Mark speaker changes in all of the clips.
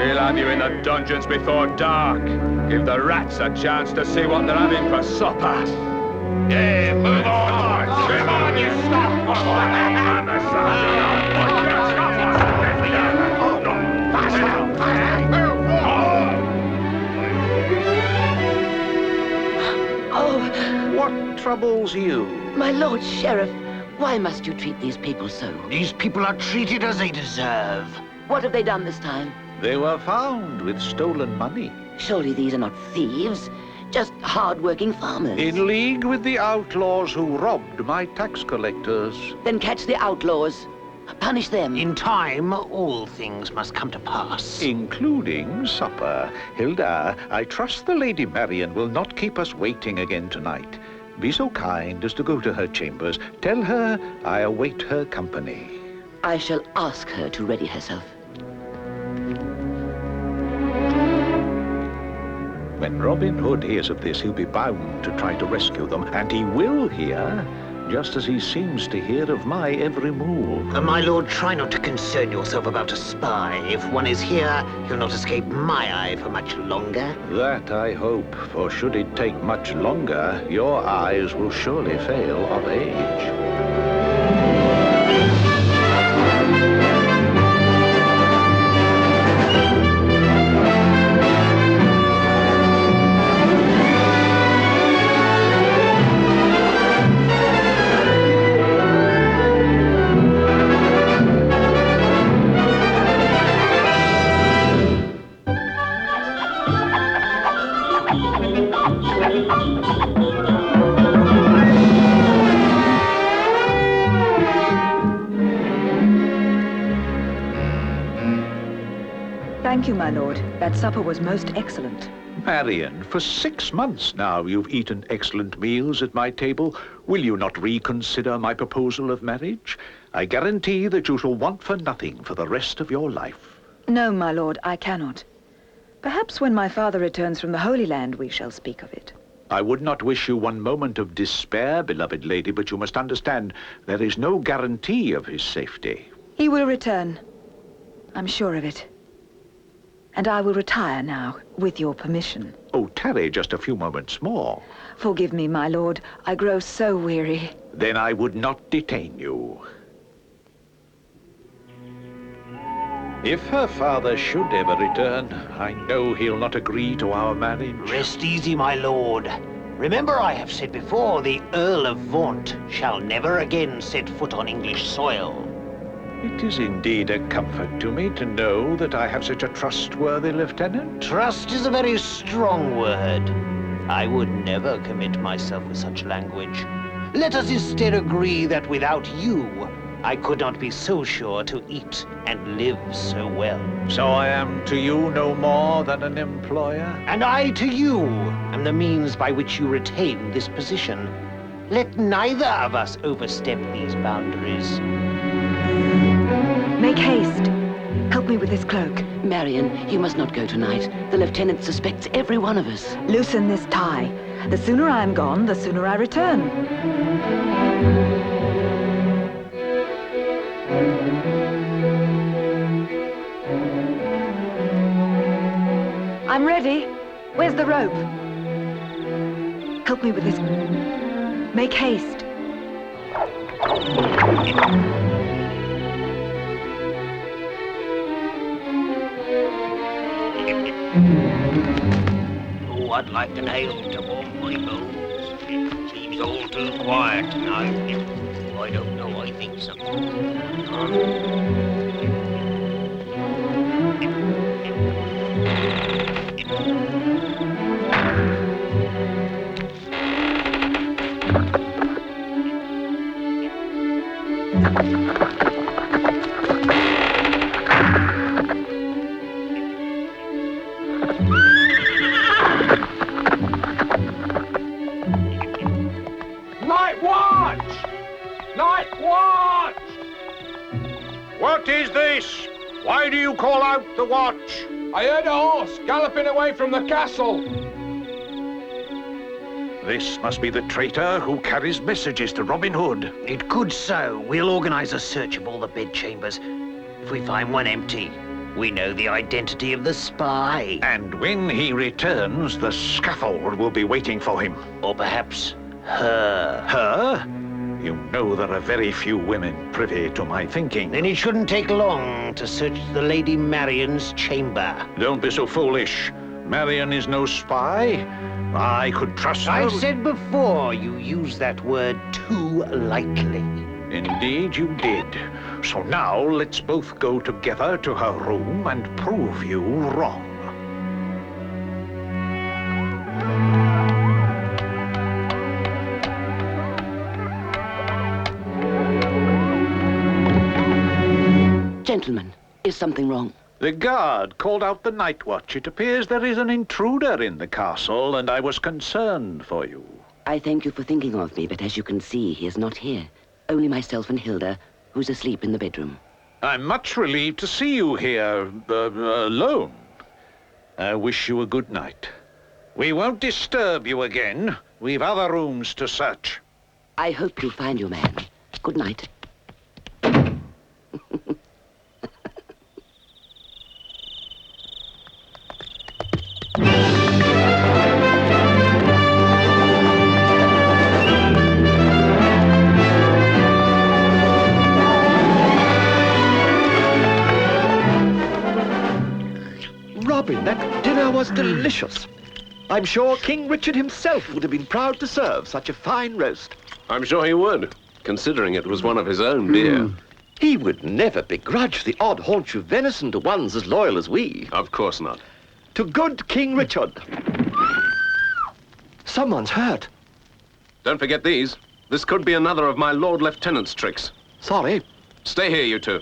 Speaker 1: We'll have you in the dungeons before dark. Give the rats a chance to see what they're having for supper. Yeah, move on! Come on, you stop!
Speaker 2: Oh!
Speaker 3: What troubles you?
Speaker 2: My Lord Sheriff, why must you treat these people so?
Speaker 4: These people are treated as they deserve.
Speaker 2: What have they done this time?
Speaker 3: They were found with stolen money.
Speaker 2: Surely these are not thieves, just hard-working farmers.
Speaker 3: In league with the outlaws who robbed my tax collectors.
Speaker 2: Then catch the outlaws. Punish them.
Speaker 4: In time, all things must come to pass.
Speaker 3: Including supper. Hilda, I trust the Lady Marian will not keep us waiting again tonight. Be so kind as to go to her chambers. Tell her I await her company.
Speaker 2: I shall ask her to ready herself.
Speaker 3: When Robin Hood hears of this, he'll be bound to try to rescue them, and he will hear, just as he seems to hear of my every move.
Speaker 4: My lord, try not to concern yourself about a spy. If one is here, he'll not escape my eye for much longer.
Speaker 3: That I hope, for should it take much longer, your eyes will surely fail of age.
Speaker 5: Thank you, my lord. That supper was most excellent.
Speaker 3: Marian, for 6 months now you've eaten excellent meals at my table. Will you not reconsider my proposal of marriage? I guarantee that you shall want for nothing for the rest of your life.
Speaker 5: No, my lord, I cannot. Perhaps when my father returns from the Holy Land, we shall speak of it.
Speaker 3: I would not wish you one moment of despair, beloved lady, but you must understand there is no guarantee of his safety.
Speaker 5: He will return. I'm sure of it. And I will retire now, with your permission.
Speaker 3: Oh, tarry just a few moments more.
Speaker 5: Forgive me, my lord. I grow so weary.
Speaker 3: Then I would not detain you. If her father should ever return, I know he'll not agree to our marriage.
Speaker 4: Rest easy, my lord. Remember I have said before, the Earl of Vaunt shall never again set foot on English soil.
Speaker 3: It is indeed a comfort to me to know that I have such a trustworthy lieutenant.
Speaker 4: Trust is a very strong word. I would never commit myself with such language. Let us instead agree that without you, I could not be so sure to eat and live so well.
Speaker 3: So I am to you no more than an employer?
Speaker 4: And I to you am the means by which you retain this position. Let neither of us overstep these boundaries.
Speaker 5: Make haste. Help me with this cloak.
Speaker 2: Marian, you must not go tonight. The lieutenant suspects every one of us.
Speaker 5: Loosen this tie. The sooner I am gone, the sooner I return. I'm ready. Where's the rope? Help me with this. Make haste.
Speaker 4: Oh, I'd like an ale to warm my bones. It seems all too quiet tonight. I don't know, I think so.
Speaker 1: Night watch! Night watch!
Speaker 3: What is this? Why do you call out the watch?
Speaker 1: I heard a horse galloping away from the castle.
Speaker 3: This must be the traitor who carries messages to Robin Hood.
Speaker 4: It could so. We'll organize a search of all the bedchambers. If we find one empty, We know the identity of the spy.
Speaker 3: And when he returns, the scaffold will be waiting for him.
Speaker 4: Or perhaps her.
Speaker 3: Her? You know there are very few women privy to my thinking.
Speaker 4: Then it shouldn't take long to search the Lady Marion's chamber.
Speaker 3: Don't be so foolish. Marion is no spy. I could trust her.
Speaker 4: I've said before you use that word too lightly.
Speaker 3: Indeed you did. So now let's both go together to her room and prove you wrong.
Speaker 2: Gentlemen, is something wrong?
Speaker 3: The guard called out the night watch. It appears there is an intruder in the castle, and I was concerned for you.
Speaker 2: I thank you for thinking of me, but as you can see, he is not here. Only myself and Hilda, who's asleep in the bedroom.
Speaker 3: I'm much relieved to see you here, alone. I wish you a good night. We won't disturb you again. We've other rooms to search.
Speaker 2: I hope you'll find your man. Good night.
Speaker 6: Robin, that dinner was delicious. I'm sure King Richard himself would have been proud to serve such a fine roast.
Speaker 7: I'm sure he would, considering it was one of his own deer.
Speaker 6: He would never begrudge the odd haunch of venison to ones as loyal as we.
Speaker 7: Of course not.
Speaker 6: To good King Richard. Someone's hurt.
Speaker 7: Don't forget these. This could be another of my Lord Lieutenant's tricks.
Speaker 6: Sorry.
Speaker 7: Stay here, you two.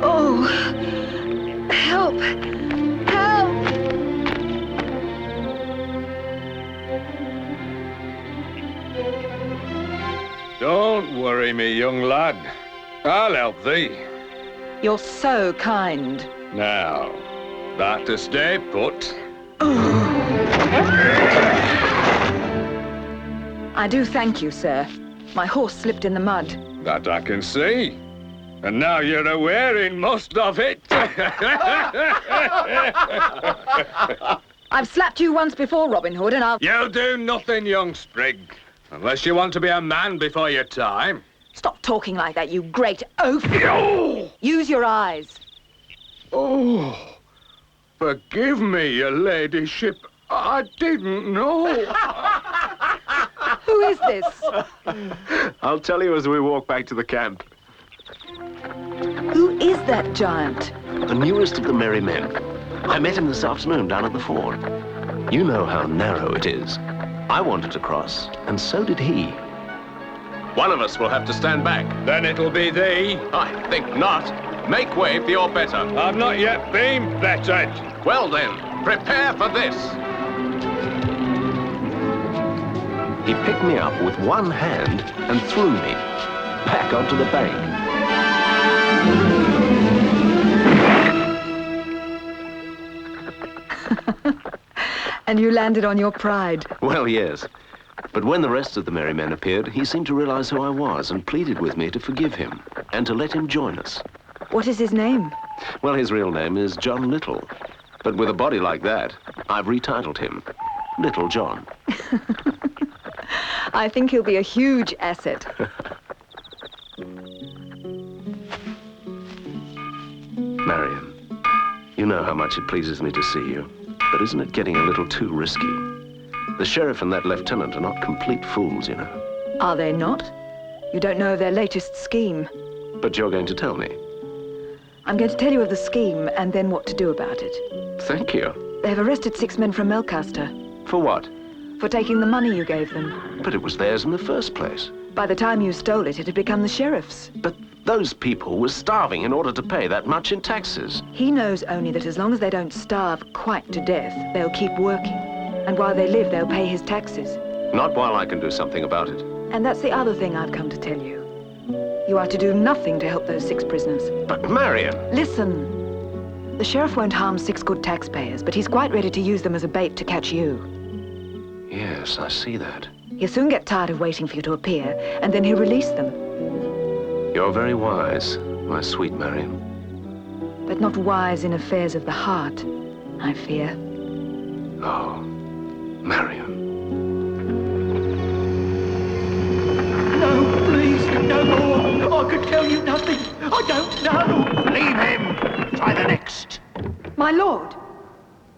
Speaker 5: Oh, help! Help!
Speaker 1: Don't worry me, young lad. I'll help thee.
Speaker 5: You're so kind.
Speaker 1: Now, that to stay put.
Speaker 5: I do thank you, sir. My horse slipped in the mud.
Speaker 1: That I can see. And now you're a-wearing most of it.
Speaker 5: I've slapped you once before, Robin Hood, and I'll...
Speaker 1: You'll do nothing, young sprig. Unless you want to be a man before your time.
Speaker 5: Stop talking like that, you great oaf! Use your eyes.
Speaker 1: Oh, forgive me, your ladyship. I didn't know.
Speaker 5: Who is this?
Speaker 7: I'll tell you as we walk back to the camp.
Speaker 5: Who is that giant?
Speaker 8: The newest of the merry men. I met him this afternoon down at the ford. You know how narrow it is. I wanted to cross, and so did he.
Speaker 7: One of us will have to stand back.
Speaker 1: Then it'll be thee.
Speaker 7: I think not. Make way for your better.
Speaker 1: I've not yet been bettered.
Speaker 7: Well then, prepare for this.
Speaker 8: He picked me up with one hand and threw me back onto the bank.
Speaker 5: And you landed on your pride.
Speaker 8: Well, yes. But when the rest of the merry men appeared, he seemed to realize who I was and pleaded with me to forgive him and to let him join us.
Speaker 5: What is his name?
Speaker 8: Well, his real name is John Little. But with a body like that, I've retitled him Little John.
Speaker 5: I think he'll be a huge asset.
Speaker 8: Marion, you know how much it pleases me to see you. But isn't it getting a little too risky? The sheriff and that lieutenant are not complete fools, you know.
Speaker 5: Are they not? You don't know of their latest scheme.
Speaker 8: But you're going to tell me.
Speaker 5: I'm going to tell you of the scheme and then what to do about it.
Speaker 8: Thank you.
Speaker 5: They have arrested 6 men from Melcaster
Speaker 8: For what?
Speaker 5: for taking the money you gave them.
Speaker 8: But it was theirs in the first place.
Speaker 5: By the time you stole it, it had become the sheriff's.
Speaker 8: But those people were starving in order to pay that much in taxes.
Speaker 5: He knows only that as long as they don't starve quite to death, they'll keep working. And while they live, they'll pay his taxes.
Speaker 8: Not while I can do something about it.
Speaker 5: And that's the other thing I've come to tell you. You are to do nothing to help those 6 prisoners.
Speaker 8: But Marion!
Speaker 5: Listen. The sheriff won't harm 6 good taxpayers, but he's quite ready to use them as a bait to catch you.
Speaker 8: Yes, I see that.
Speaker 5: He'll soon get tired of waiting for you to appear, and then he'll release them.
Speaker 8: You're very wise, my sweet Marion.
Speaker 5: But not wise in affairs of the heart, I fear.
Speaker 8: Oh, Marion.
Speaker 6: No, please, no more. I could tell you nothing. I don't know.
Speaker 4: Leave him! Try the next.
Speaker 5: My lord,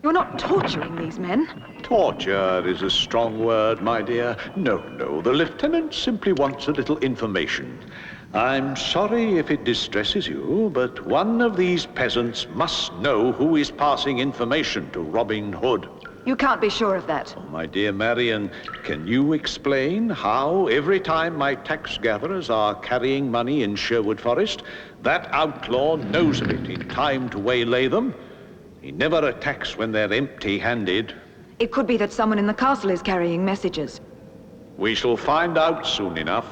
Speaker 5: you're not torturing these men.
Speaker 3: Torture is a strong word, my dear. No, the lieutenant simply wants a little information. I'm sorry if it distresses you, but one of these peasants must know who is passing information to Robin Hood.
Speaker 5: You can't be sure of that.
Speaker 3: My dear Marion, can you explain how every time my tax gatherers are carrying money in Sherwood Forest, that outlaw knows of it in time to waylay them? He never attacks when they're empty-handed.
Speaker 5: It could be that someone in the castle is carrying messages.
Speaker 3: We shall find out soon enough.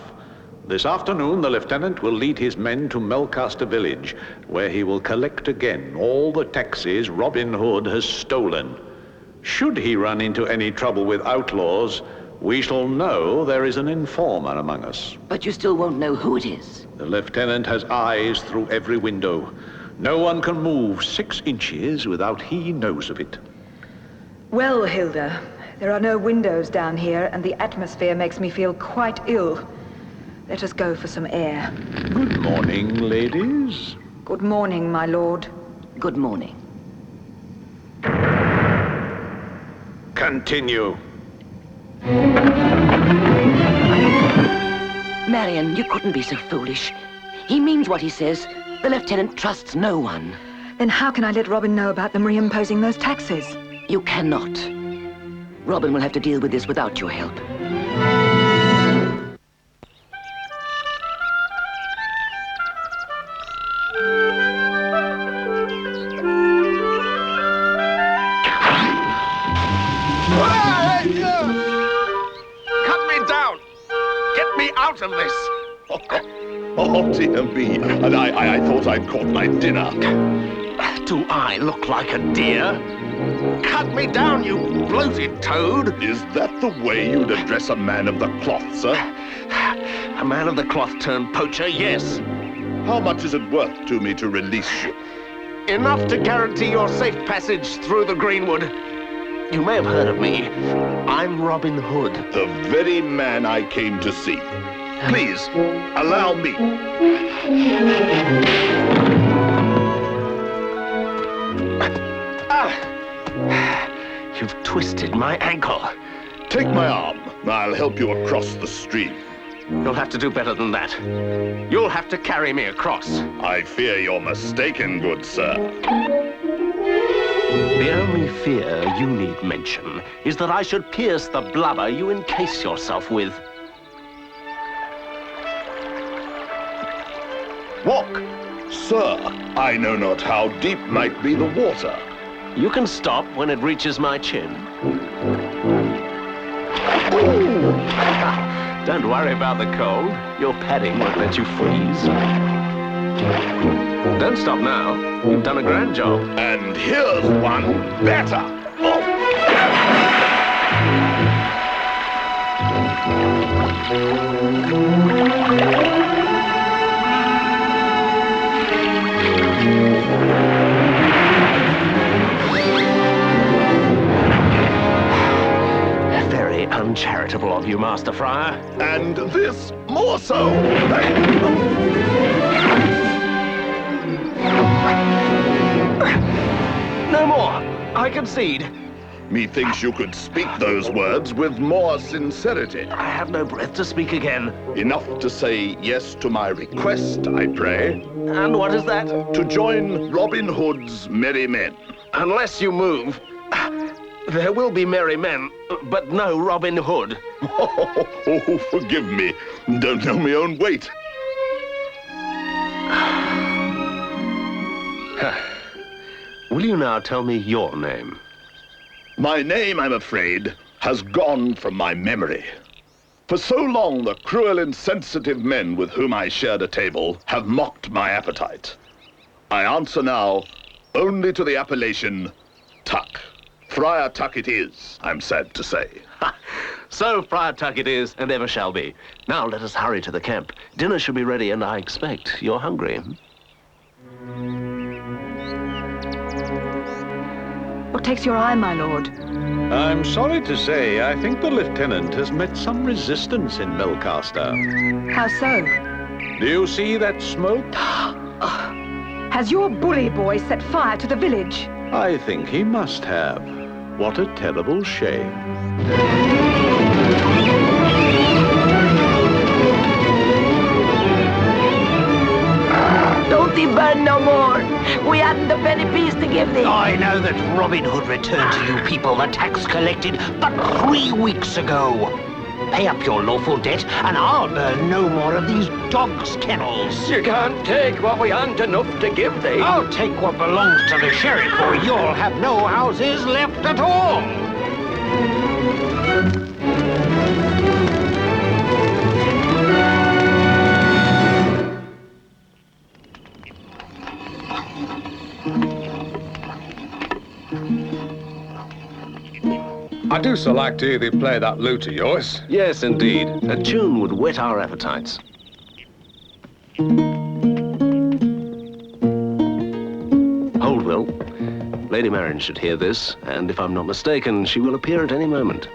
Speaker 3: This afternoon, the lieutenant will lead his men to Melcaster village, where he will collect again all the taxes Robin Hood has stolen. Should he run into any trouble with outlaws, we shall know there is an informer among us.
Speaker 2: But you still won't know who it is.
Speaker 3: The lieutenant has eyes through every window. No one can move 6 inches without he knows of it.
Speaker 5: Well, Hilda, there are no windows down here, and the atmosphere makes me feel quite ill. Let us go for some air.
Speaker 3: Good morning, ladies.
Speaker 5: Good morning, my lord.
Speaker 2: Good morning.
Speaker 3: Continue.
Speaker 2: Marion, you couldn't be so foolish. He means what he says. The lieutenant trusts no one.
Speaker 5: Then how can I let Robin know about them reimposing those taxes?
Speaker 2: You cannot. Robin will have to deal with this without your help.
Speaker 7: Cut me down! Get me out of this!
Speaker 6: Oh, dear me. And I thought I'd caught my dinner.
Speaker 7: Do I look like a deer? Cut me down, you bloated toad!
Speaker 6: Is that the way you'd address a man of the cloth, sir?
Speaker 7: A man of the cloth turned poacher, yes.
Speaker 6: How much is it worth to me to release you?
Speaker 7: Enough to guarantee your safe passage through the greenwood. You may have heard of me. I'm Robin Hood.
Speaker 6: The very man I came to see. Please, allow me.
Speaker 7: You've twisted my ankle.
Speaker 6: Take my arm. I'll help you across the stream.
Speaker 7: You'll have to do better than that. You'll have to carry me across.
Speaker 6: I fear you're mistaken, good sir.
Speaker 7: The only fear you need mention is that I should pierce the blubber you encase yourself with.
Speaker 6: Walk. Sir, I know not how deep might be the water.
Speaker 7: You can stop when it reaches my chin. Don't worry about the cold. Your padding won't let you freeze. Don't stop now. You've done a grand job.
Speaker 6: And here's one better.
Speaker 7: Very uncharitable of you, Master Friar.
Speaker 6: And this more so.
Speaker 7: No more. I concede.
Speaker 6: Methinks you could speak those words with more sincerity.
Speaker 7: I have no breath to speak again.
Speaker 6: Enough to say yes to my request, I pray.
Speaker 7: And what is that?
Speaker 6: To join Robin Hood's merry men.
Speaker 7: Unless you move, there will be merry men, but no Robin Hood.
Speaker 6: Oh, forgive me. Don't know my own weight.
Speaker 7: Will you now tell me your name?
Speaker 6: My name, I'm afraid, has gone from my memory. For so long, the cruel, insensitive men with whom I shared a table have mocked my appetite. I answer now only to the appellation Tuck. Friar Tuck it is, I'm sad to say.
Speaker 8: So Friar Tuck it is, and ever shall be. Now let us hurry to the camp. Dinner should be ready, and I expect you're hungry.
Speaker 5: What takes your eye, my lord?
Speaker 3: I'm sorry to say, I think the lieutenant has met some resistance in Melcaster.
Speaker 5: How so?
Speaker 3: Do you see that smoke?
Speaker 5: Has your bully boy set fire to the village?
Speaker 3: I think he must have. What a terrible shame.
Speaker 2: Don't thee burn no more. We hadn't a penny piece to give thee.
Speaker 4: I know that Robin Hood returned to you people the tax collected but 3 weeks ago. Pay up your lawful debt, and I'll burn no more of these dogs' kennels.
Speaker 1: You can't take what we aren't enough to give thee.
Speaker 4: I'll take what belongs to the sheriff, or you'll have no houses left at all.
Speaker 1: I do so like to hear thee play that lute of yours.
Speaker 8: Yes, indeed. A tune would whet our appetites. Hold, Will. Lady Marion should hear this, and if I'm not mistaken, she will appear at any moment.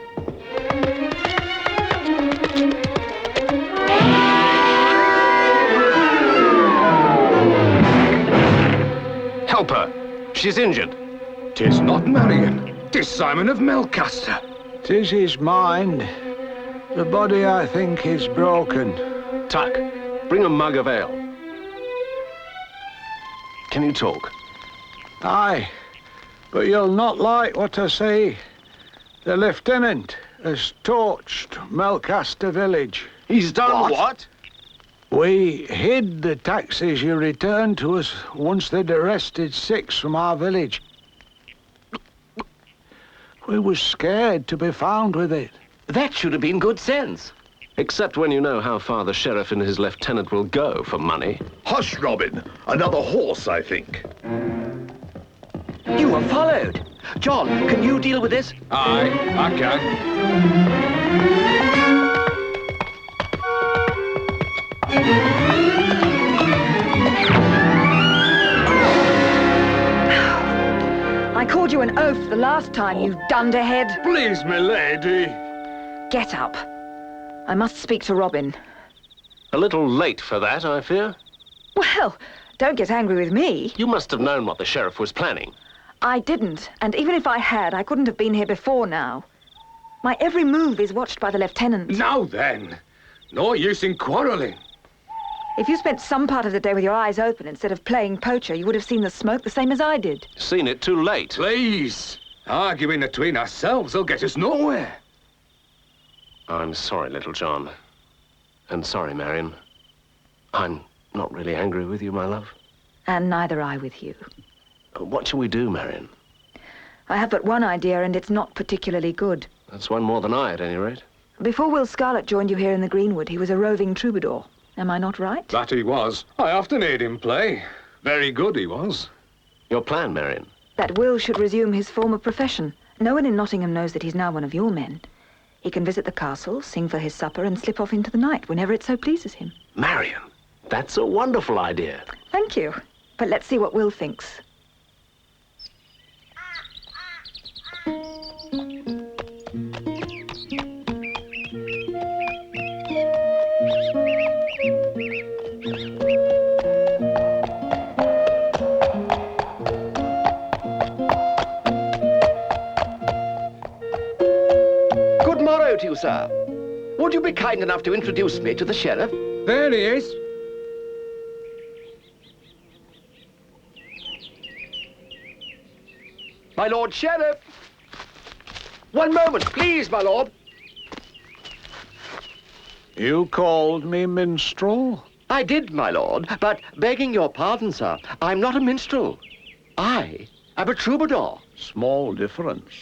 Speaker 8: Help her. She's injured.
Speaker 1: 'Tis not Marion. 'Tis Simon of Melcaster.
Speaker 9: 'Tis his mind. The body, I think, is broken.
Speaker 8: Tuck, bring a mug of ale. Can you talk?
Speaker 9: Aye, but you'll not like what I say. The lieutenant has torched Melcaster village.
Speaker 8: He's done what?
Speaker 9: We hid the taxes you returned to us once they'd arrested 6 from our village. We were scared to be found with it.
Speaker 8: That should have been good sense. Except when you know how far the sheriff and his lieutenant will go for money.
Speaker 6: Hush, Robin. Another horse, I think.
Speaker 2: You were followed. John, can you deal with this?
Speaker 1: Aye, I can.
Speaker 5: I called you an oaf the last time, you dunderhead.
Speaker 1: Please, my lady.
Speaker 5: Get up. I must speak to Robin.
Speaker 8: A little late for that, I fear.
Speaker 5: Well, don't get angry with me.
Speaker 8: You must have known what the sheriff was planning.
Speaker 5: I didn't, and even if I had, I couldn't have been here before now. My every move is watched by the lieutenant.
Speaker 1: Now then, no use in quarrelling.
Speaker 5: If you spent some part of the day with your eyes open instead of playing poacher, you would have seen the smoke the same as I did.
Speaker 8: Seen it too late.
Speaker 1: Please, arguing between ourselves will get us nowhere.
Speaker 8: I'm sorry, little John. And sorry, Marion. I'm not really angry with you, my love.
Speaker 5: And neither I with you.
Speaker 8: What shall we do, Marion?
Speaker 5: I have but one idea, and it's not particularly good.
Speaker 8: That's one more than I, at any rate.
Speaker 5: Before Will Scarlet joined you here in the Greenwood, he was a roving troubadour. Am I not right?
Speaker 1: That he was. I often heard him play. Very good he was.
Speaker 8: Your plan, Marion?
Speaker 5: That Will should resume his former profession. No one in Nottingham knows that he's now one of your men. He can visit the castle, sing for his supper, and slip off into the night whenever it so pleases him.
Speaker 8: Marion, that's a wonderful idea.
Speaker 5: Thank you. But let's see what Will thinks.
Speaker 10: Good morrow to you, sir. Would you be kind enough to introduce me to the sheriff?
Speaker 1: There he is.
Speaker 10: My lord sheriff! One moment, please, my lord.
Speaker 9: You called me minstrel?
Speaker 10: I did, my lord, but begging your pardon, sir, I'm not a minstrel. I am a troubadour.
Speaker 9: Small difference.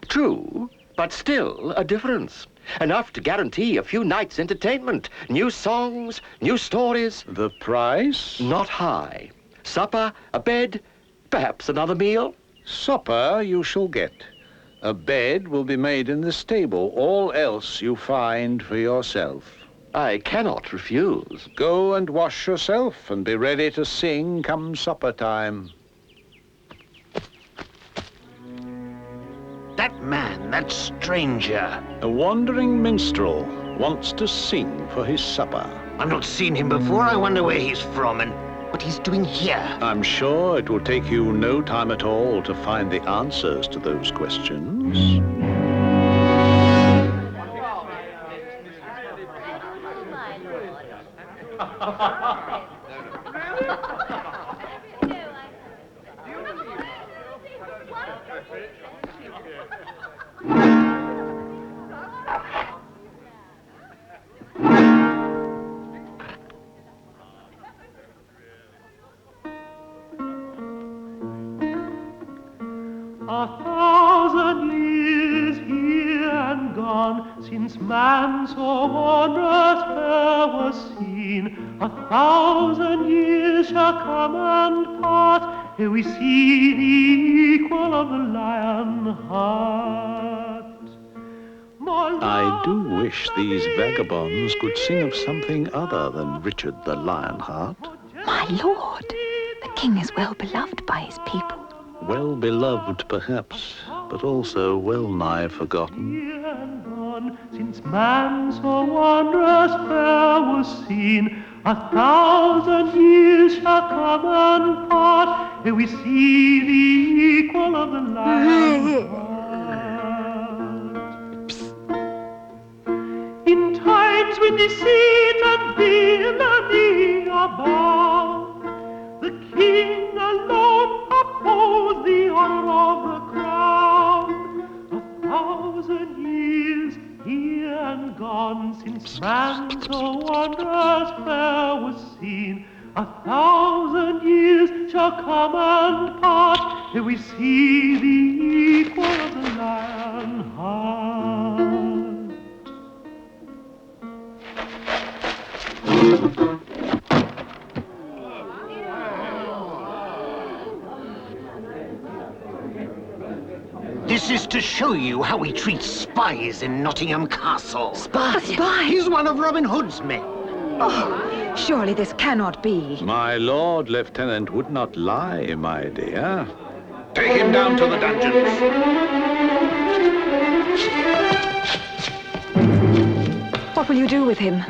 Speaker 10: True, but still a difference. Enough to guarantee a few nights' entertainment. New songs, new stories.
Speaker 9: The price?
Speaker 10: Not high. Supper, a bed, perhaps another meal.
Speaker 9: Supper you shall get.
Speaker 3: A bed will be made in the stable. All else you find for yourself.
Speaker 10: I cannot refuse.
Speaker 3: Go and wash yourself and be ready to sing come supper time.
Speaker 4: That man, that stranger.
Speaker 3: A wandering minstrel wants to sing for his supper.
Speaker 4: I've not seen him before. I wonder where he's from and what he's doing here.
Speaker 3: I'm sure it will take you no time at all to find the answers to those questions.
Speaker 11: A thousand years here and gone since man so wondrous fair was seen. A thousand years shall come and part ere we see the equal of the lion heart.
Speaker 3: I do wish these vagabonds could sing of something other than Richard the Lionheart.
Speaker 5: My lord, the king is well beloved by his people.
Speaker 3: Well beloved, perhaps, but also well nigh forgotten.
Speaker 11: Here and gone since man so wondrous fair was seen. A thousand years shall come and part ere we see the equal of the lion heart. In times when deceit and villainy abound, the king alone upholds the honor of the crown. A thousand years here and gone since man so wondrous fair was seen. A thousand years shall come and part ere we see the equal of the lion heart.
Speaker 4: This is to show you how we treat spies in Nottingham Castle.
Speaker 5: Spies? A spy?
Speaker 4: He's one of Robin Hood's men.
Speaker 5: Oh, surely this cannot be.
Speaker 3: My Lord Lieutenant would not lie, my dear. Take him down to the dungeons.
Speaker 5: What will you do with him?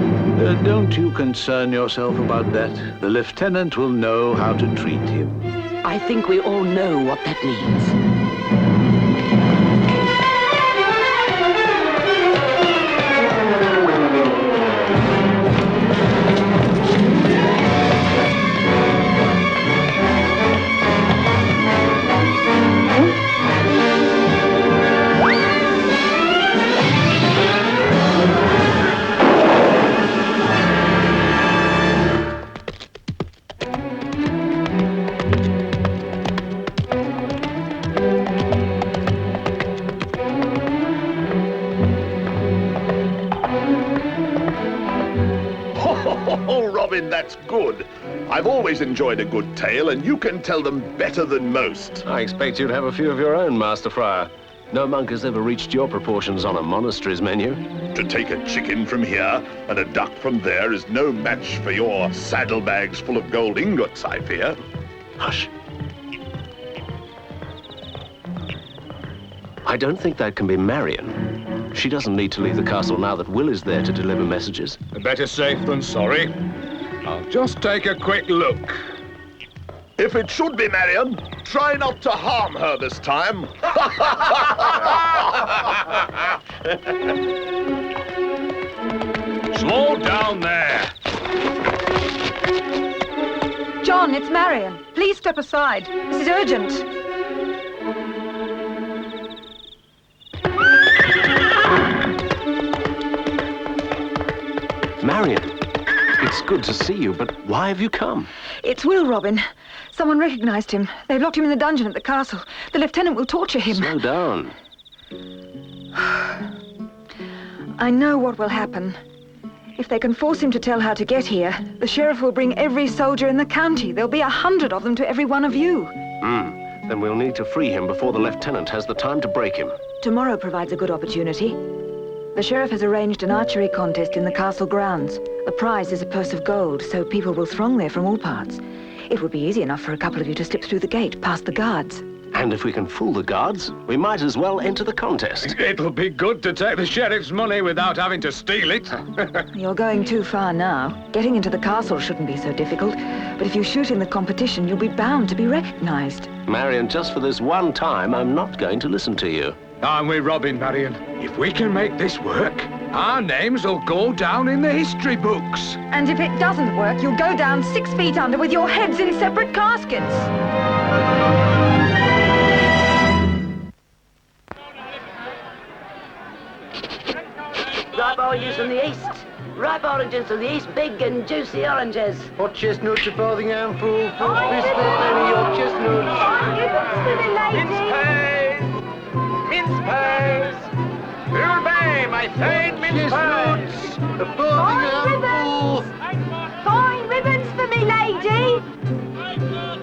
Speaker 3: Don't you concern yourself about that. The lieutenant will know how to treat him.
Speaker 2: I think we all know what that means.
Speaker 6: Oh, Robin, that's good. I've always enjoyed a good tale, and you can tell them better than most.
Speaker 8: I expect you'd have a few of your own, Master Friar. No monk has ever reached your proportions on a monastery's menu.
Speaker 6: To take a chicken from here and a duck from there is no match for your saddlebags full of gold ingots, I fear.
Speaker 8: Hush. I don't think that can be Marion. She doesn't need to leave the castle now that Will is there to deliver messages.
Speaker 1: Better safe than sorry. I'll just take a quick look.
Speaker 6: If it should be Marion, try not to harm her this time.
Speaker 1: Slow down there.
Speaker 5: John, it's Marion. Please step aside. This is urgent.
Speaker 8: Marion, it's good to see you, but why have you come?
Speaker 5: It's Will, Robin. Someone recognized him. They've locked him in the dungeon at the castle. The lieutenant will torture him.
Speaker 8: Slow down.
Speaker 5: I know what will happen. If they can force him to tell how to get here, the sheriff will bring every soldier in the county. There'll be 100 of them to every one of you.
Speaker 8: Then we'll need to free him before the lieutenant has the time to break him.
Speaker 5: Tomorrow provides a good opportunity. The sheriff has arranged an archery contest in the castle grounds. The prize is a purse of gold, so people will throng there from all parts. It would be easy enough for a couple of you to slip through the gate, past the guards.
Speaker 8: And if we can fool the guards, we might as well enter the contest.
Speaker 1: It'll be good to take the sheriff's money without having to steal it.
Speaker 5: You're going too far now. Getting into the castle shouldn't be so difficult, but if you shoot in the competition, you'll be bound to be recognized.
Speaker 8: Marion, just for this one time, I'm not going to listen to you.
Speaker 1: Aren't we, Robin, Marion? If we can make this work, our names will go down in the history books.
Speaker 5: And if it doesn't work, you'll go down 6 feet under with your heads in separate caskets.
Speaker 2: Ripe oranges from the east. Ripe oranges from the east. Big and juicy oranges.
Speaker 7: Hot chestnuts a farthing handful, 4 fish for a penny, hot chestnuts.
Speaker 11: Mince pies! Who'll buy my fine mince pies?
Speaker 7: A farthing handful.
Speaker 11: Fine ribbons for me, lady!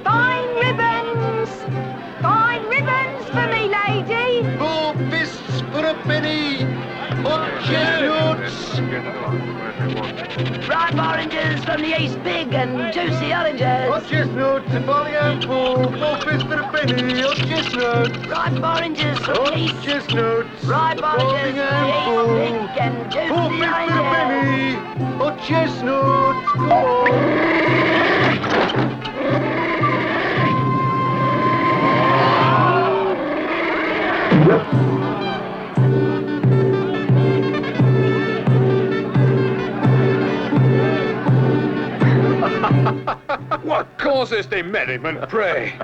Speaker 11: Fine ribbons! Fine ribbons for me, lady!
Speaker 7: 4 fists for a penny, hot chestnuts.
Speaker 2: Ripe oranges from the east. Big and juicy oranges.
Speaker 7: Hot chestnuts a farthing handful, 4 fists for a penny, hot chestnuts.
Speaker 2: Ripe oranges from the
Speaker 7: Hot
Speaker 2: east.
Speaker 7: chestnuts
Speaker 2: Ripe
Speaker 7: a farthing
Speaker 2: oranges
Speaker 7: handful,
Speaker 2: from the east. Big and
Speaker 7: 4
Speaker 2: juicy
Speaker 7: fists for a
Speaker 2: oranges.
Speaker 7: penny, hot chestnuts. Come on.
Speaker 1: What causes the merriment, pray?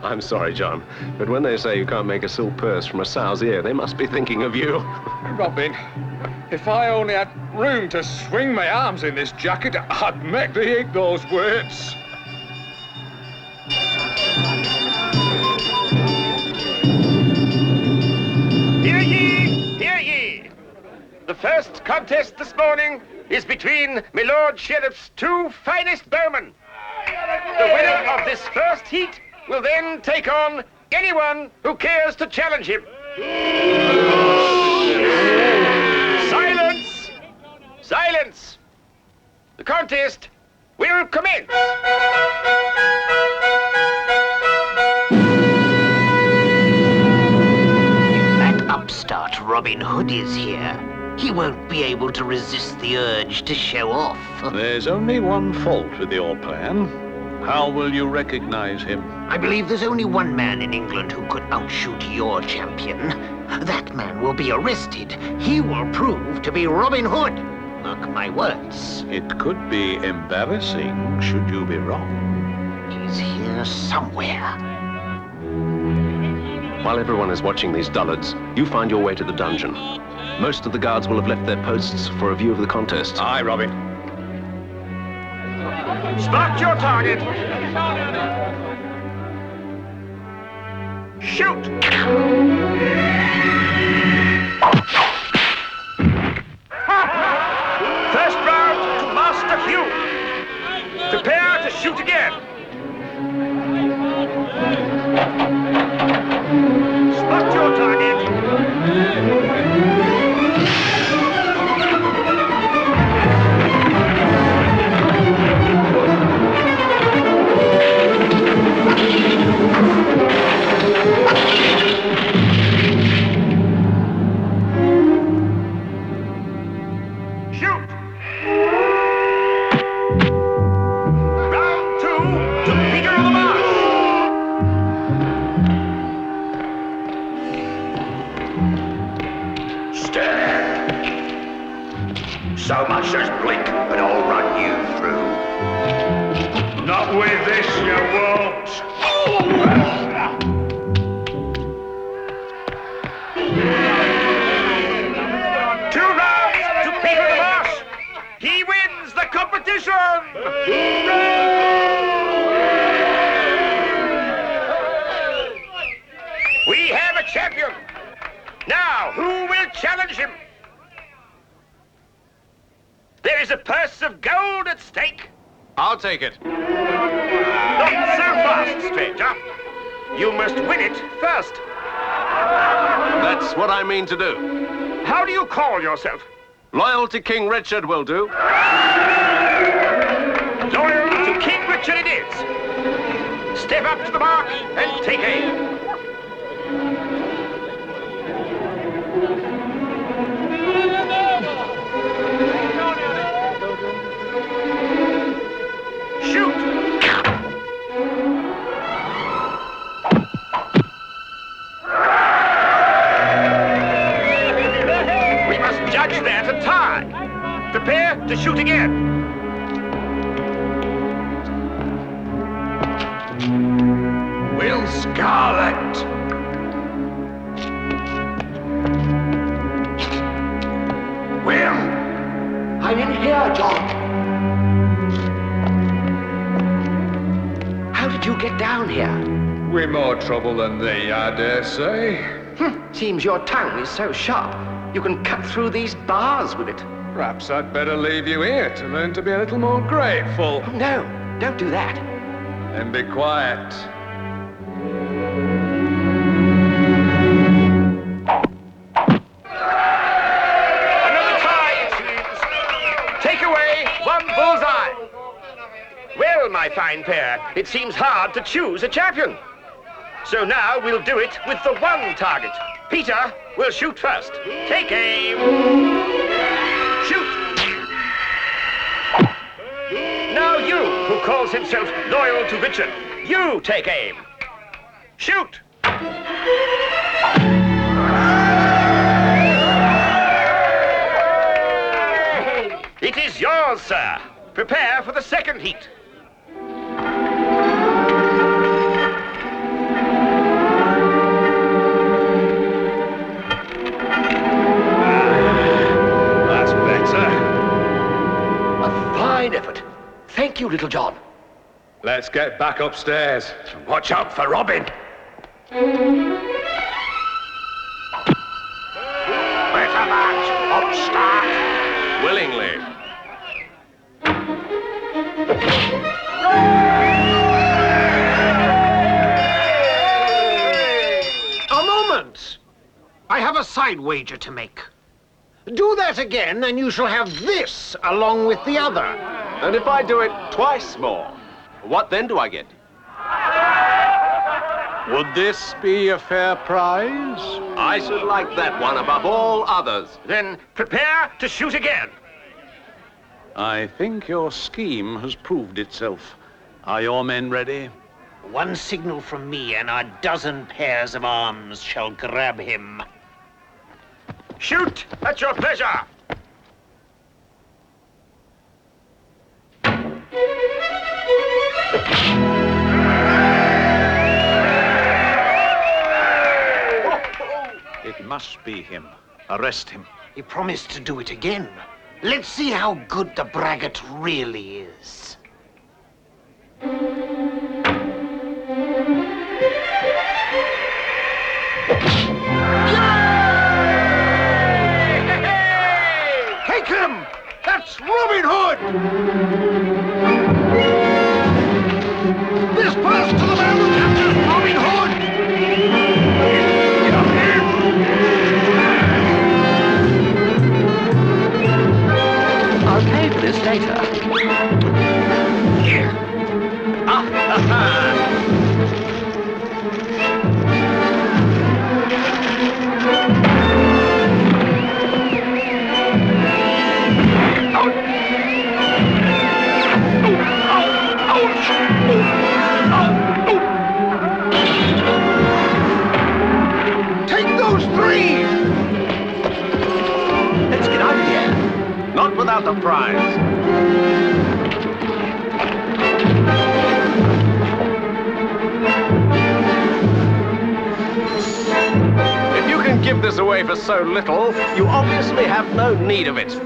Speaker 8: I'm sorry, John, but when they say you can't make a silk purse from a sow's ear, they must be thinking of you.
Speaker 1: Robin, if I only had room to swing my arms in this jacket, I'd make thee eat those words.
Speaker 10: Hear ye! Hear ye! The first contest this morning is between my Lord Sheriff's 2 finest bowmen. The winner of this first heat will then take on anyone who cares to challenge him. Silence! Silence! The contest will commence.
Speaker 4: That upstart Robin Hood is here. He won't be able to resist the urge to show off.
Speaker 3: There's only one fault with your plan. How will you recognize him?
Speaker 4: I believe there's only one man in England who could outshoot your champion. That man will be arrested. He will prove to be Robin Hood. Mark my words.
Speaker 3: It could be embarrassing should you be wrong.
Speaker 4: He's here somewhere.
Speaker 8: While everyone is watching these dullards, you find your way to the dungeon. Most of the guards will have left their posts for a view of the contest.
Speaker 1: Aye, Robin.
Speaker 10: Spot your target. Shoot! First round to Master Hugh. Prepare to shoot again. Spot your target.
Speaker 1: So much as blink, and I'll run you through. Not with this, you won't.
Speaker 10: 2 rounds to Peter the Marsh. He wins the competition. We have a champion. Now, who will challenge him? There is a purse of gold at stake.
Speaker 1: I'll take it.
Speaker 10: Not so fast, stranger. You must win it first.
Speaker 8: That's what I mean to do.
Speaker 10: How do you call yourself?
Speaker 8: Loyal to King Richard will do.
Speaker 10: Loyal to King Richard it is. Step up to the mark and take aim. Shoot! We must judge that a tie. Prepare to shoot again.
Speaker 1: Will Scarlet. Will.
Speaker 2: I'm in here, John. How did you get down here?
Speaker 1: We're more trouble than thee, I dare say.
Speaker 2: Seems your tongue is so sharp, you can cut through these bars with it.
Speaker 1: Perhaps I'd better leave you here to learn to be a little more grateful.
Speaker 2: No, don't do that.
Speaker 1: And be quiet.
Speaker 10: Another tie, it seems. Take away one bullseye. Well, my fine pair, it seems hard to choose a champion. So now we'll do it with the one target. Peter will shoot first. Take aim. Shoot. Now you, who calls himself loyal to Richard, you take aim. Shoot. It is yours, sir. Prepare for the second heat.
Speaker 1: That's better.
Speaker 2: A fine effort. Thank you, Little John.
Speaker 1: Let's get back upstairs. Watch out for Robin.
Speaker 10: Better match. On start.
Speaker 8: Willingly.
Speaker 4: A moment! I have a side wager to make. Do that again, and you shall have this along with the other.
Speaker 8: And if I do it twice more, what then do I get?
Speaker 9: Would this be a fair prize?
Speaker 8: I should like that one above all others.
Speaker 10: Then prepare to shoot again.
Speaker 3: I think your scheme has proved itself. Are your men ready?
Speaker 4: One signal from me, and a dozen pairs of arms shall grab him.
Speaker 10: Shoot at your pleasure.
Speaker 3: It must be him. Arrest him.
Speaker 4: He promised to do it again. Let's see how good the braggart really is.
Speaker 9: Take him! That's Robin Hood! This pass to the man who captures Robin Hood!
Speaker 2: I'll pay for this later.
Speaker 9: Take those three!
Speaker 8: Let's get out of here. Not without the prize. If you can give this away for so little, you obviously have no need of it.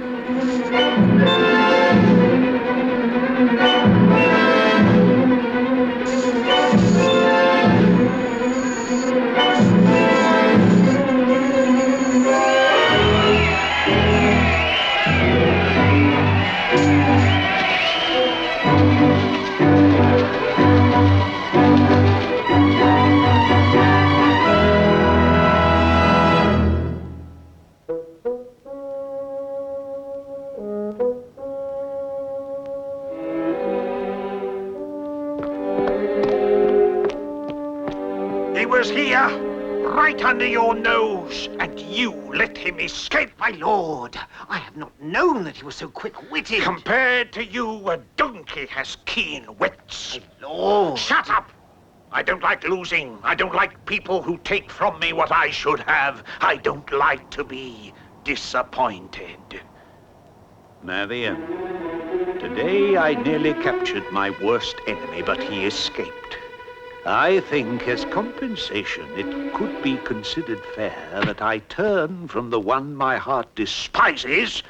Speaker 3: soldiers here, right under your nose, and you let him escape.
Speaker 4: My lord, I have not known that he was so quick-witted.
Speaker 3: Compared to you, a donkey has keen wits.
Speaker 4: My lord.
Speaker 3: Shut up! I don't like losing. I don't like people who take from me what I should have. I don't like to be disappointed. Marion, today I nearly captured my worst enemy, but he escaped. I think as compensation it could be considered fair that I turn from the one my heart despises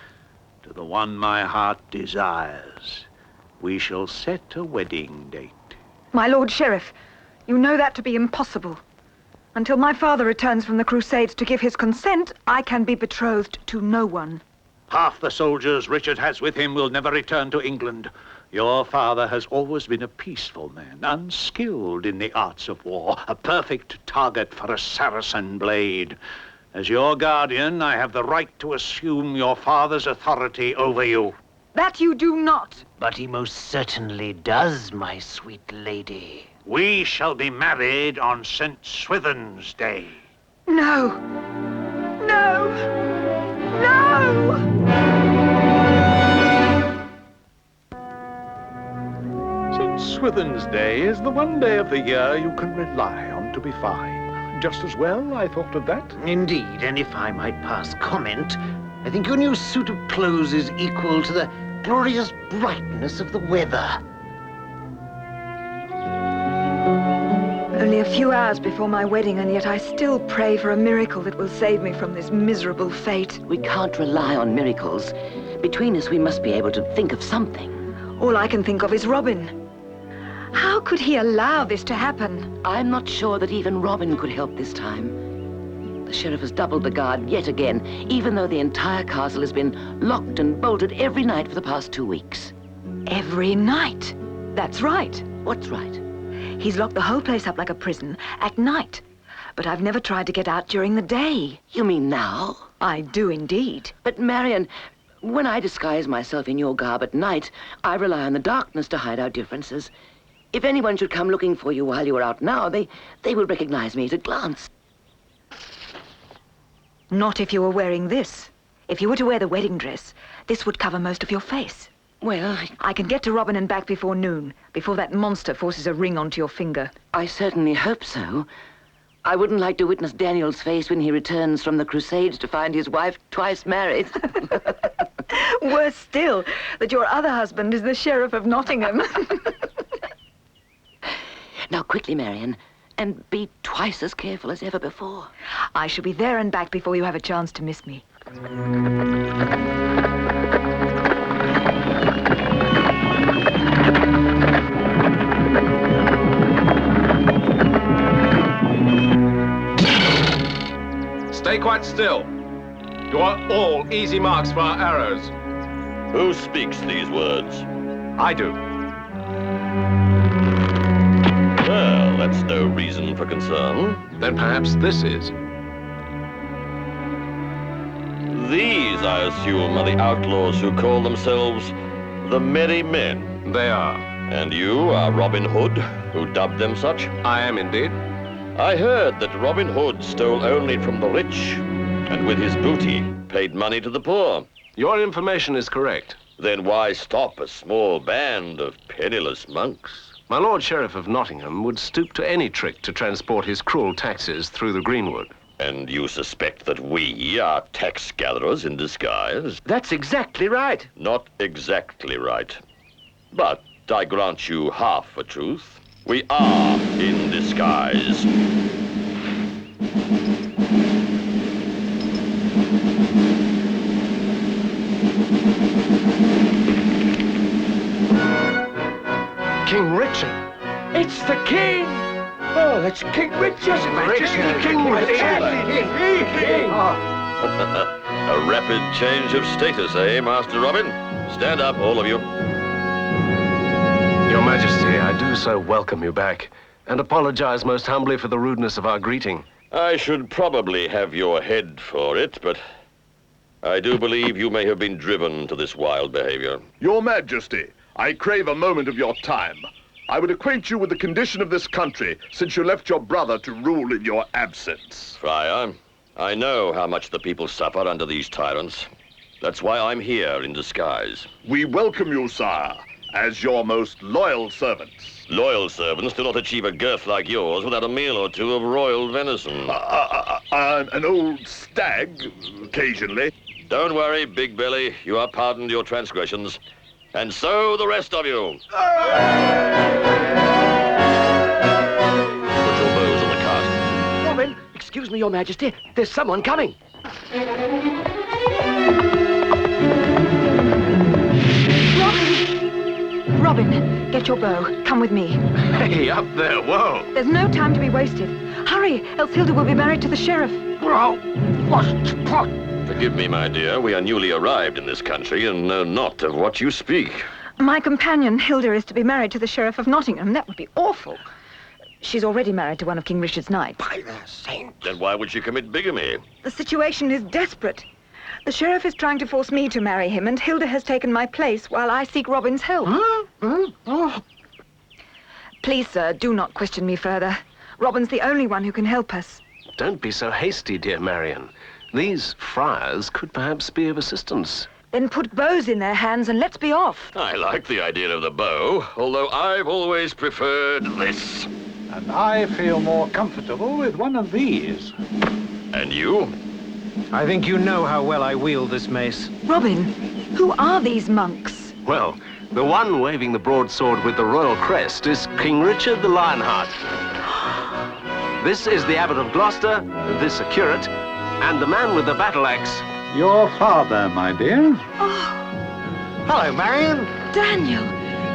Speaker 3: to the one my heart desires. We shall set a wedding date.
Speaker 5: My Lord Sheriff, you know that to be impossible. Until my father returns from the Crusades to give his consent, I can be betrothed to no one.
Speaker 3: Half the soldiers Richard has with him will never return to England. Your father has always been a peaceful man, unskilled in the arts of war, a perfect target for a Saracen blade. As your guardian, I have the right to assume your father's authority over you.
Speaker 5: That you do not.
Speaker 4: But he most certainly does, my sweet lady.
Speaker 3: We shall be married on St. Swithin's Day.
Speaker 5: No. No. No!
Speaker 3: St. Swithin's Day is the one day of the year you can rely on to be fine. Just as well, I thought of that.
Speaker 4: Indeed, and if I might pass comment, I think your new suit of clothes is equal to the glorious brightness of the weather.
Speaker 5: Only a few hours before my wedding, and yet I still pray for a miracle that will save me from this miserable fate.
Speaker 2: We can't rely on miracles. Between us, we must be able to think of something.
Speaker 5: All I can think of is Robin. How could he allow this to happen?
Speaker 2: I'm not sure that even Robin could help this time. The sheriff has doubled the guard yet again, even though the entire castle has been locked and bolted every night for the past 2 weeks.
Speaker 5: Every night? That's right.
Speaker 2: What's right?
Speaker 5: He's locked the whole place up like a prison at night. But I've never tried to get out during the day.
Speaker 2: You mean now?
Speaker 5: I do indeed.
Speaker 2: But Marion, when I disguise myself in your garb at night, I rely on the darkness to hide our differences. If anyone should come looking for you while you are out now, they will recognize me at a glance.
Speaker 5: Not if you were wearing this. If you were to wear the wedding dress, this would cover most of your face.
Speaker 2: Well,
Speaker 5: I can get to Robin and back before noon, before that monster forces a ring onto your finger.
Speaker 2: I certainly hope so. I wouldn't like to witness Daniel's face when he returns from the Crusades to find his wife twice married.
Speaker 5: Worse still, that your other husband is the Sheriff of Nottingham.
Speaker 2: Now, quickly, Marion, and be twice as careful as ever before.
Speaker 5: I shall be there and back before you have a chance to miss me.
Speaker 1: Stay quite still. You are all easy marks for our arrows.
Speaker 6: Who speaks these words?
Speaker 1: I do.
Speaker 6: Well, that's no reason for concern.
Speaker 8: Then perhaps this is.
Speaker 6: These, I assume, are the outlaws who call themselves the Merry Men.
Speaker 8: They are.
Speaker 6: And you are Robin Hood, who dubbed them such?
Speaker 8: I am indeed.
Speaker 6: I heard that Robin Hood stole only from the rich, and with his booty paid money to the poor.
Speaker 8: Your information is correct.
Speaker 6: Then why stop a small band of penniless monks?
Speaker 8: My Lord Sheriff of Nottingham would stoop to any trick to transport his cruel taxes through the Greenwood.
Speaker 6: And you suspect that we are tax gatherers in disguise?
Speaker 4: That's exactly right.
Speaker 6: Not exactly right. But I grant you half a truth. We are in disguise.
Speaker 4: King Richard.
Speaker 9: It's the king! Oh, it's King Richard! King Richard!
Speaker 6: A rapid change of status, eh, Master Robin? Stand up, all of you.
Speaker 8: Your Majesty, I do so welcome you back, and apologize most humbly for the rudeness of our greeting.
Speaker 6: I should probably have your head for it, but I do believe you may have been driven to this wild behavior.
Speaker 12: Your Majesty, I crave a moment of your time.
Speaker 6: I would acquaint you with the condition of this country since you left your brother to rule in your absence.
Speaker 12: Friar, I know how much the people suffer under these tyrants. That's why I'm here in disguise.
Speaker 6: We welcome you, sire, as your most loyal servants.
Speaker 12: Loyal servants do not achieve a girth like yours without a meal or two of royal venison.
Speaker 6: An old stag, occasionally.
Speaker 12: Don't worry, Big Belly. You are pardoned your transgressions. And so the rest of you. Put your bows on the cart.
Speaker 13: Robin, excuse me, Your Majesty. There's someone coming.
Speaker 5: Robin, get your bow. Come with me.
Speaker 8: Hey, up there, whoa!
Speaker 5: There's no time to be wasted. Hurry, else Hilda will be married to the sheriff.
Speaker 12: Forgive me, my dear. We are newly arrived in this country and know not of what you speak.
Speaker 5: My companion, Hilda, is to be married to the Sheriff of Nottingham. That would be awful. She's already married to one of King Richard's knights.
Speaker 12: By the saints. Then why would she commit bigamy?
Speaker 5: The situation is desperate. The Sheriff is trying to force me to marry him, and Hilda has taken my place while I seek Robin's help. Please, sir, do not question me further. Robin's the only one who can help us.
Speaker 8: Don't be so hasty, dear Marion. These friars could perhaps be of assistance.
Speaker 5: Then put bows in their hands and let's be off.
Speaker 12: I like the idea of the bow, although I've always preferred this.
Speaker 3: And I feel more comfortable with one of these.
Speaker 12: And you?
Speaker 4: I think you know how well I wield this mace.
Speaker 5: Robin, who are these monks?
Speaker 8: Well, the one waving the broadsword with the royal crest is King Richard the Lionheart. This is the Abbot of Gloucester, this a curate, and the man with the battle axe.
Speaker 3: Your father, my dear.
Speaker 4: Hello, Marion.
Speaker 5: Daniel,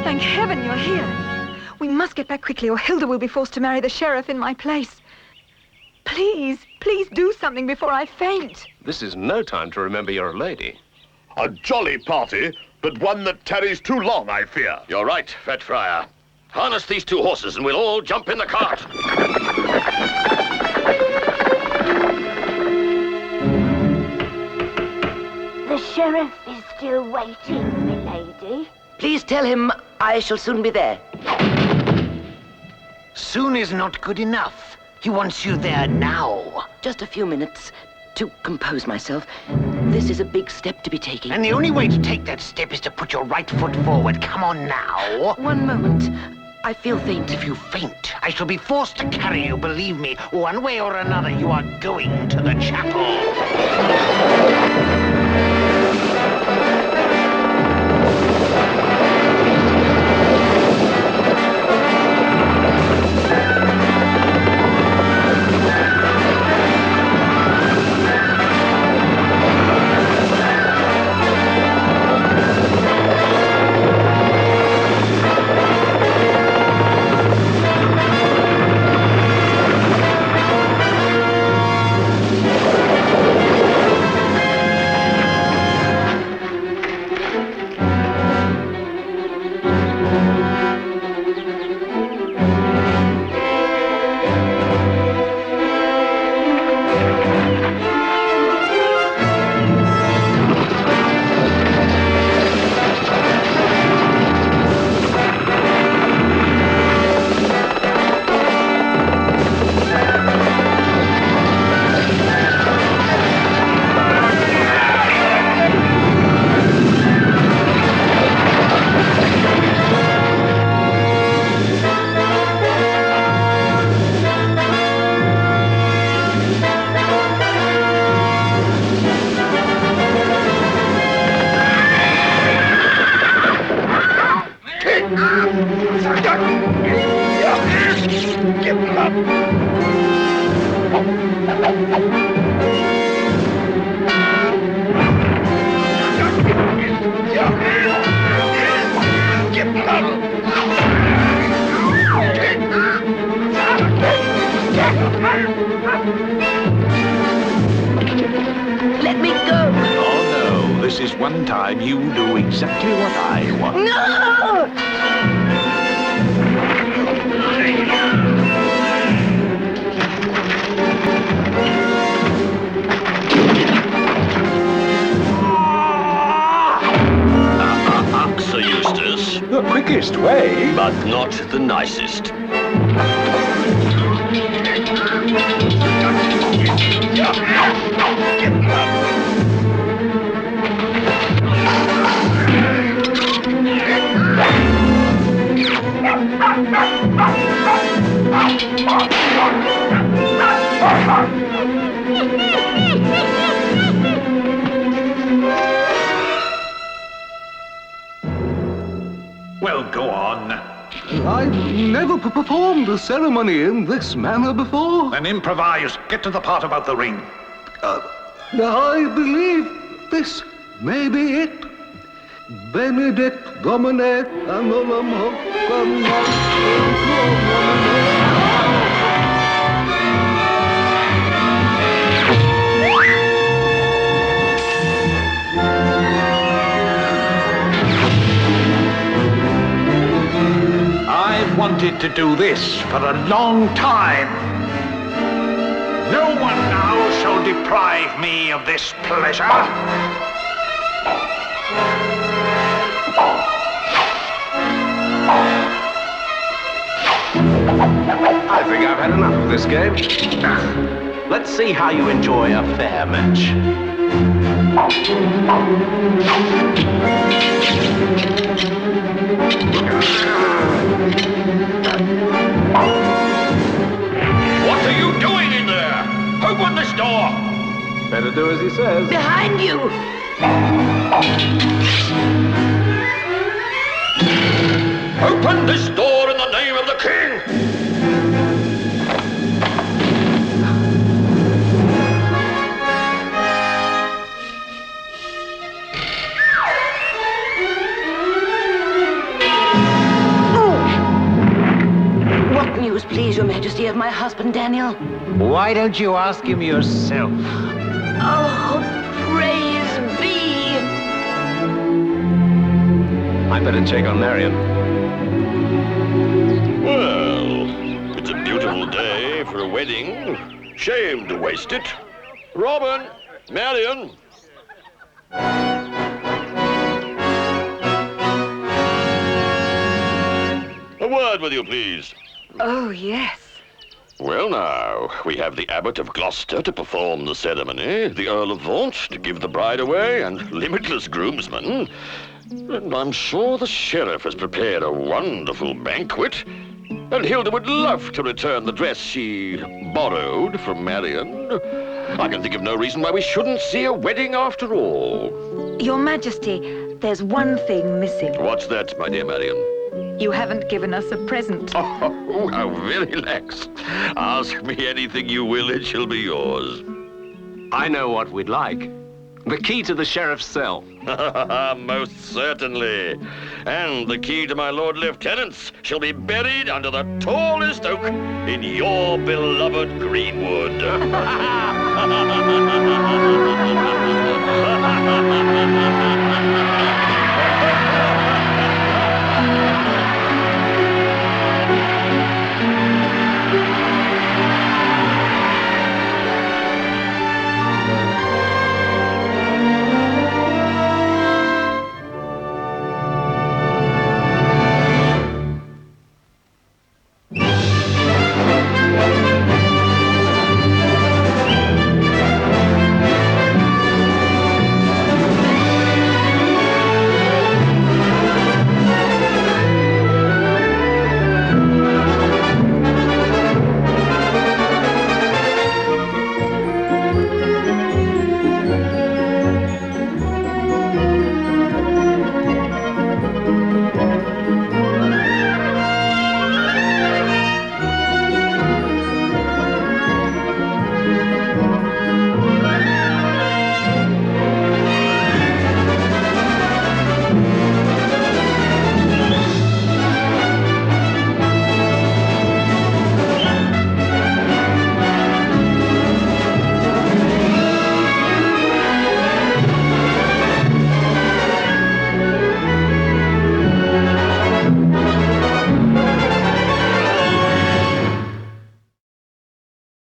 Speaker 5: thank heaven you're here. We must get back quickly or Hilda will be forced to marry the sheriff in my place. Please, please do something before I faint.
Speaker 8: This is no time to remember you're a lady.
Speaker 6: A jolly party, but one that tarries too long, I fear.
Speaker 12: You're right, Fat Friar. Harness these two horses and we'll all jump in the cart.
Speaker 14: The sheriff is still waiting, milady.
Speaker 2: Please tell him I shall soon be there.
Speaker 4: Soon is not good enough. He wants you there now.
Speaker 2: Just a few minutes to compose myself. This is a big step to be taking.
Speaker 4: And the only way to take that step is to put your right foot forward. Come on now.
Speaker 2: One moment. I feel faint.
Speaker 4: If you faint, I shall be forced to carry you, believe me. One way or another, you are going to the chapel.
Speaker 2: Let me go!
Speaker 3: Oh, no. This is one time you do exactly what I want.
Speaker 2: No!
Speaker 12: Sir Eustace.
Speaker 3: The quickest way.
Speaker 12: But not the nicest.
Speaker 3: Well, go on.
Speaker 15: I've never performed a ceremony in this manner before.
Speaker 3: Then improvise. Get to the part about the ring.
Speaker 15: I believe this may be it. Benedict Domine Annullum Hoc
Speaker 3: I've wanted to do this for a long time. No one now shall deprive me of this pleasure.
Speaker 8: I think I've had enough of this game. Let's see how you enjoy a fair match.
Speaker 12: What are you doing in there? Open this door!
Speaker 8: Better do as he says.
Speaker 2: Behind you!
Speaker 12: Open this door in the name of the king!
Speaker 2: What news, please, Your Majesty, of my husband, Daniel?
Speaker 4: Why don't you ask him yourself?
Speaker 2: Oh, praise be!
Speaker 8: I better check on Marion.
Speaker 12: Well, it's a beautiful day for a wedding. Shame to waste it. Robin, Marion. A word with you, please.
Speaker 5: Oh, yes.
Speaker 12: Well, now, we have the Abbot of Gloucester to perform the ceremony, the Earl of Vaunt to give the bride away, and limitless groomsmen. And I'm sure the Sheriff has prepared a wonderful banquet. And Hilda would love to return the dress she borrowed from Marion. I can think of no reason why we shouldn't see a wedding after all.
Speaker 5: Your Majesty, there's one thing missing.
Speaker 12: What's that, my dear Marion?
Speaker 5: You haven't given us a present.
Speaker 12: Oh, how very lax. Ask me anything you will, it shall be yours.
Speaker 8: I know what we'd like. The key to the Sheriff's cell.
Speaker 12: Most certainly. And the key to my Lord Lieutenant's shall be buried under the tallest oak in your beloved Greenwood.